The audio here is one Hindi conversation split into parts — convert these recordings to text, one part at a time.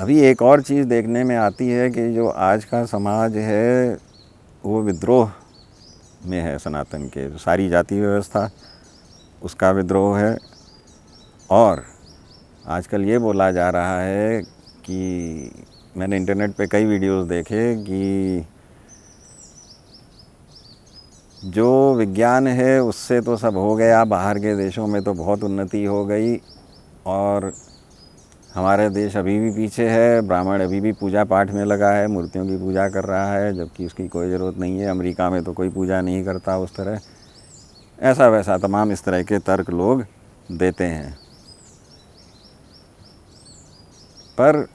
अभी एक और चीज़ देखने में आती है कि जो आज का समाज है वो विद्रोह में है सनातन के। जो सारी जाति व्यवस्था उसका विद्रोह है। और आजकल ये बोला जा रहा है कि मैंने इंटरनेट पे कई वीडियोस देखे कि जो विज्ञान है उससे तो सब हो गया, बाहर के देशों में तो बहुत उन्नति हो गई और हमारे देश अभी भी पीछे है। ब्राह्मण अभी भी पूजा पाठ में लगा है, मूर्तियों की पूजा कर रहा है, जबकि उसकी कोई ज़रूरत नहीं है। अमेरिका में तो कोई पूजा नहीं करता उस तरह। ऐसा वैसा तमाम इस तरह के तर्क लोग देते हैं। पर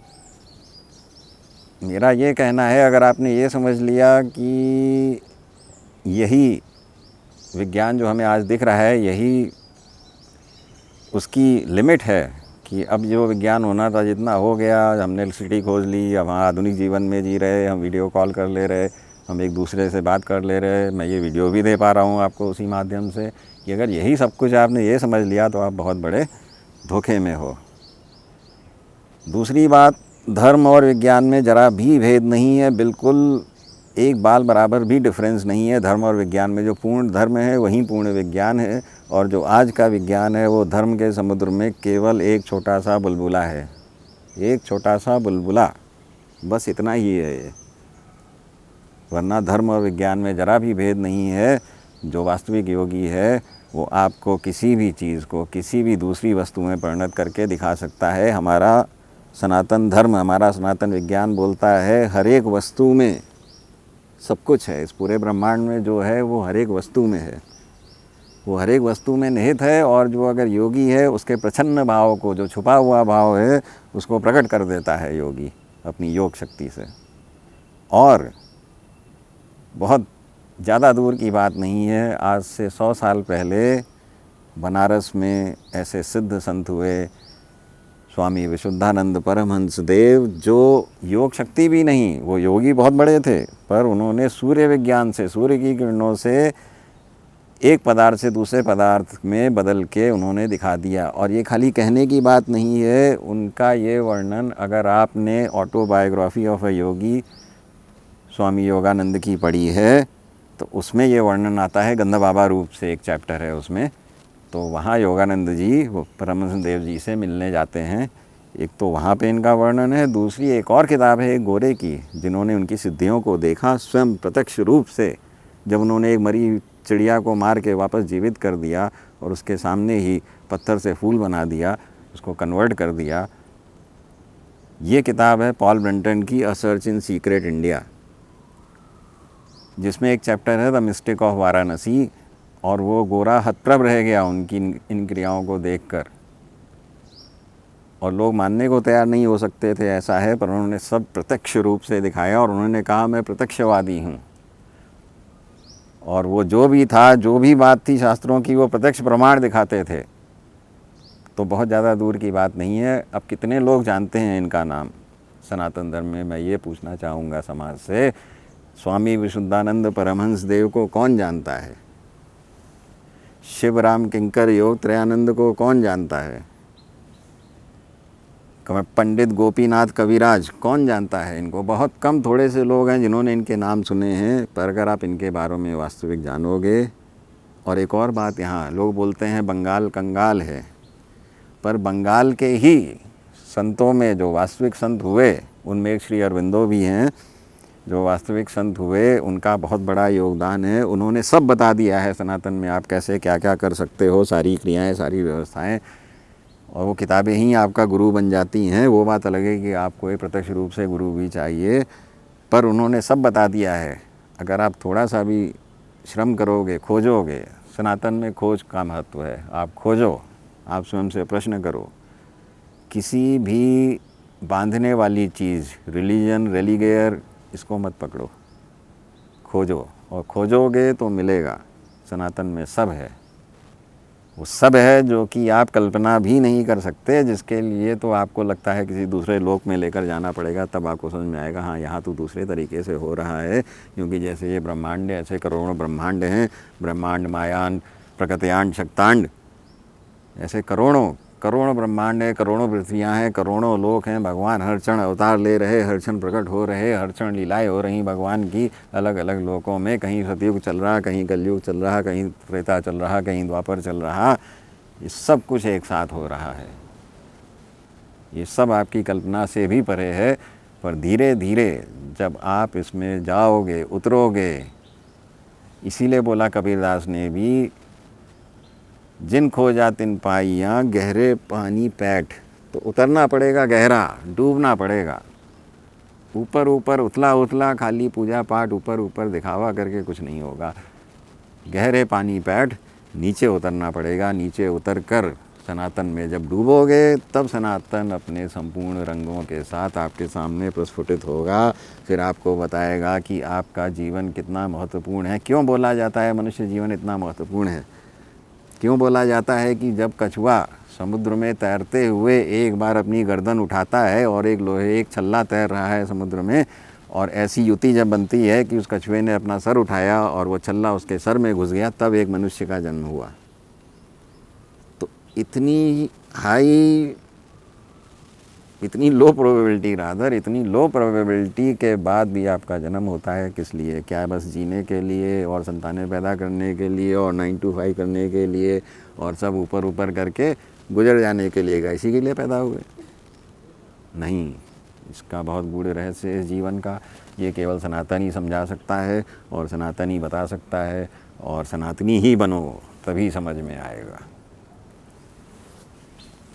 मेरा ये कहना है, अगर आपने ये समझ लिया कि यही विज्ञान जो हमें आज दिख रहा है यही उसकी लिमिट है कि अब जो विज्ञान होना था जितना हो गया, हमने एलसीडी खोज ली, अब हम आधुनिक जीवन में जी रहे, हम वीडियो कॉल कर ले रहे, हम एक दूसरे से बात कर ले रहे, मैं ये वीडियो भी दे पा रहा हूँ आपको उसी माध्यम से, कि अगर यही सब कुछ आपने ये समझ लिया तो आप बहुत बड़े धोखे में हो। दूसरी बात, धर्म और विज्ञान में ज़रा भी भेद नहीं है, बिल्कुल एक बाल बराबर भी डिफरेंस नहीं है धर्म और विज्ञान में। जो पूर्ण धर्म है वही पूर्ण विज्ञान है, और जो आज का विज्ञान है वो धर्म के समुद्र में केवल एक छोटा सा बुलबुला है। एक छोटा सा बुलबुला, बस इतना ही है ये। वरना धर्म और विज्ञान में ज़रा भी भेद नहीं है। जो वास्तविक योगी है वो आपको किसी भी चीज़ को किसी भी दूसरी वस्तु में परिणत करके दिखा सकता है। हमारा सनातन धर्म, हमारा सनातन विज्ञान बोलता है हर एक वस्तु में सब कुछ है। इस पूरे ब्रह्मांड में जो है वो हर एक वस्तु में है, वो हर एक वस्तु में निहित है। और जो अगर योगी है उसके प्रच्छन्न भाव को, जो छुपा हुआ भाव है, उसको प्रकट कर देता है योगी अपनी योग शक्ति से। और बहुत ज़्यादा दूर की बात नहीं है, आज से 100 साल पहले बनारस में ऐसे सिद्ध संत हुए, स्वामी विशुद्धानंद परमहंस देव, जो योग शक्ति भी नहीं, वो योगी बहुत बड़े थे, पर उन्होंने सूर्य विज्ञान से, सूर्य की किरणों से एक पदार्थ से दूसरे पदार्थ में बदल के उन्होंने दिखा दिया। और ये खाली कहने की बात नहीं है, उनका ये वर्णन अगर आपने ऑटोबायोग्राफी ऑफ अ योगी स्वामी योगानंद की पढ़ी है तो उसमें ये वर्णन आता है। गंधा बाबा रूप से एक चैप्टर है उसमें, तो वहाँ योगानंद जी वो परमहंस देव जी से मिलने जाते हैं। एक तो वहाँ पे इनका वर्णन है, दूसरी एक और किताब है एक गोरे की, जिन्होंने उनकी सिद्धियों को देखा स्वयं प्रत्यक्ष रूप से। जब उन्होंने एक मरी चिड़िया को मार के वापस जीवित कर दिया और उसके सामने ही पत्थर से फूल बना दिया, उसको कन्वर्ट कर दिया। ये किताब है पॉल ब्रंटन की अ सर्च इन सीक्रेट इंडिया, जिसमें एक चैप्टर है द मिस्टेक ऑफ वाराणसी। और वो गोरा हतप्रभ रह गया उनकी इन क्रियाओं को देखकर, और लोग मानने को तैयार नहीं हो सकते थे ऐसा है, पर उन्होंने सब प्रत्यक्ष रूप से दिखाया। और उन्होंने कहा मैं प्रत्यक्षवादी हूँ, और वो जो भी था, जो भी बात थी शास्त्रों की, वो प्रत्यक्ष प्रमाण दिखाते थे। तो बहुत ज़्यादा दूर की बात नहीं है। अब कितने लोग जानते हैं इनका नाम सनातन धर्म में, मैं ये पूछना चाहूँगा समाज से। स्वामी विशुद्धानंद परमहंस देव को कौन जानता है? शिवराम किंकर योग त्रयानंद को कौन जानता है? पंडित गोपीनाथ कविराज कौन जानता है इनको? बहुत कम, थोड़े से लोग हैं जिन्होंने इनके नाम सुने हैं। पर अगर आप इनके बारे में वास्तविक जानोगे। और एक और बात, यहाँ लोग बोलते हैं बंगाल कंगाल है, पर बंगाल के ही संतों में जो वास्तविक संत हुए उनमें एक श्री अरविंदो भी हैं। जो वास्तविक संत हुए उनका बहुत बड़ा योगदान है। उन्होंने सब बता दिया है सनातन में आप कैसे क्या क्या कर सकते हो, सारी क्रियाएं, सारी व्यवस्थाएं, और वो किताबें ही आपका गुरु बन जाती हैं। वो बात अलग है कि आपको एक प्रत्यक्ष रूप से गुरु भी चाहिए, पर उन्होंने सब बता दिया है। अगर आप थोड़ा सा भी श्रम करोगे, खोजोगे, सनातन में खोज का महत्व है। आप खोजो, आप स्वयं से प्रश्न करो। किसी भी बांधने वाली चीज़, रिलीजन, रेलीगेयर, इसको मत पकड़ो, खोजो, और खोजोगे तो मिलेगा। सनातन में सब है, वो सब है जो कि आप कल्पना भी नहीं कर सकते, जिसके लिए तो आपको लगता है किसी दूसरे लोक में लेकर जाना पड़ेगा, तब आपको समझ में आएगा हाँ यहाँ तो दूसरे तरीके से हो रहा है। क्योंकि जैसे ये ब्रह्मांड है, ऐसे करोड़ों ब्रह्मांड हैं। ब्रह्मांड, मायान, प्रकृत्यांड, शक्तांड, ऐसे करोड़ों करोड़ों ब्रह्मांड है, करोड़ों पृथ्वियाँ हैं, करोड़ों लोक हैं, भगवान हर क्षण अवतार ले रहे, हर क्षण प्रकट हो रहे, हर क्षण लीलाएँ हो रही भगवान की अलग अलग लोकों में। कहीं सतयुग चल रहा, कहीं कलयुग चल रहा, कहीं त्रेता चल रहा, कहीं द्वापर चल रहा। ये सब कुछ एक साथ हो रहा है। ये सब आपकी कल्पना से भी परे है, पर धीरे धीरे जब आप इसमें जाओगे, उतरोगे, इसीलिए बोला कबीरदास ने भी, जिन खोजा तिन पाइयाँ गहरे पानी पैठ। तो उतरना पड़ेगा गहरा, डूबना पड़ेगा। ऊपर ऊपर उथला उथला खाली पूजा पाठ, ऊपर ऊपर दिखावा करके कुछ नहीं होगा। गहरे पानी पैठ, नीचे उतरना पड़ेगा। नीचे उतर कर सनातन में जब डूबोगे, तब सनातन अपने संपूर्ण रंगों के साथ आपके सामने प्रस्फुटित होगा। फिर आपको बताएगा कि आपका जीवन कितना महत्वपूर्ण है। क्यों बोला जाता है मनुष्य जीवन इतना महत्वपूर्ण है? क्यों बोला जाता है कि जब कछुआ समुद्र में तैरते हुए एक बार अपनी गर्दन उठाता है और एक छल्ला तैर रहा है समुद्र में, और ऐसी युति जब बनती है कि उस कछुए ने अपना सर उठाया और वो छल्ला उसके सर में घुस गया, तब एक मनुष्य का जन्म हुआ। तो इतनी लो प्रोबेबिलिटी के बाद भी आपका जन्म होता है। किस लिए? क्या बस जीने के लिए और संतानें पैदा करने के लिए और 9 to 5 करने के लिए और सब ऊपर ऊपर करके गुजर जाने के लिए? इसी के लिए पैदा हुए? नहीं, इसका बहुत गूढ़ रहस्य है इस जीवन का। ये केवल सनातन ही समझा सकता है और सनातन ही बता सकता है, और सनातनी ही बनो, तभी समझ में आएगा।